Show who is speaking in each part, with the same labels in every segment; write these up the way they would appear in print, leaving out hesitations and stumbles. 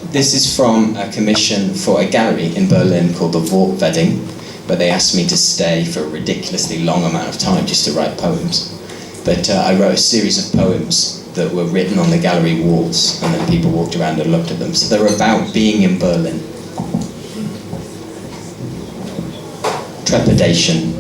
Speaker 1: This is from a commission for a gallery in Berlin called the Wortwedding, where they asked me to stay for a ridiculously long amount of time just to write poems. But I wrote a series of poems that were written on the gallery walls, and then people walked around and looked at them. So they're about being in Berlin. Trepidation.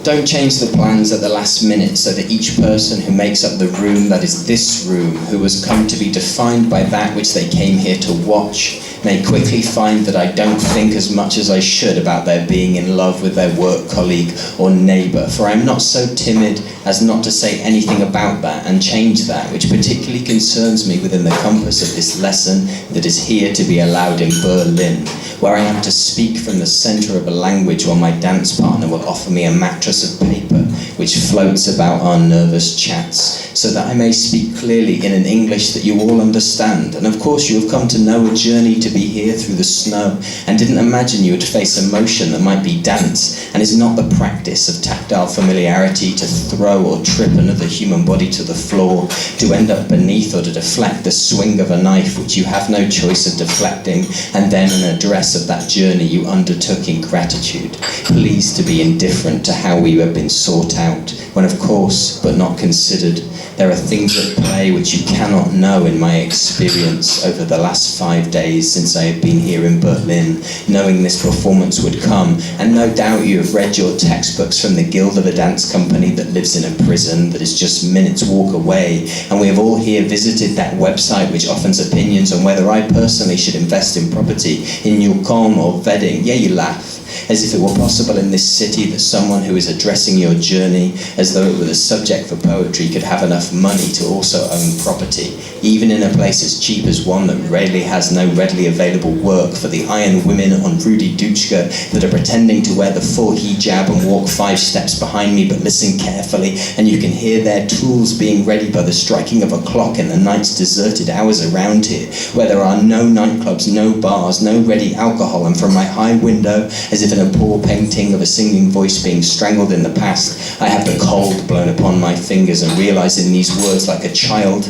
Speaker 1: Don't change the plans at the last minute so that each person who makes up the room that is this room, who has come to be defined by that which they came here to watch, may quickly find that I don't think as much as I should about their being in love with their work colleague or neighbour, for I am not so timid as not to say anything about that and change that which particularly concerns me within the compass of this lesson that is here to be allowed in Berlin, where I am to speak from the centre of a language while my dance partner will offer me a mattress of paper which floats about our nervous chats, so that I may speak clearly in an English that you all understand. And of course you have come to know a journey to be here through the snow, and didn't imagine you would face a motion that might be dance, and is not the practice of tactile familiarity to throw or trip another human body to the floor, to end up beneath or to deflect the swing of a knife which you have no choice of deflecting, and then an address of that journey you undertook in gratitude, pleased to be indifferent to how we have been sought out, when of course, but not considered, there are things at play which you cannot know in my experience over the last 5 days since I have been here in Berlin, knowing this performance would come, and no doubt you have read your textbooks from the guild of a dance company that lives in a prison that is just minutes walk away, and we have all here visited that website which offers opinions on whether I personally should invest in property in Newcombe or Wedding. Yeah, you laugh. As if it were possible in this city that someone who is addressing your journey as though it were the subject for poetry could have enough money to also own property, even in a place as cheap as one that rarely has no readily available work for the iron women on Rudi Dutschke that are pretending to wear the full hijab and walk 5 steps behind me, but listen carefully and you can hear their tools being ready by the striking of a clock in the night's deserted hours around here, where there are no nightclubs, no bars, no ready alcohol, and from my high window, as if in a poor painting of a singing voice being strangled in the past, I have the cold blown upon my fingers and realise in these words like a child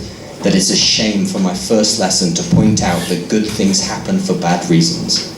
Speaker 1: that it's a shame for my first lesson to point out that good things happen for bad reasons.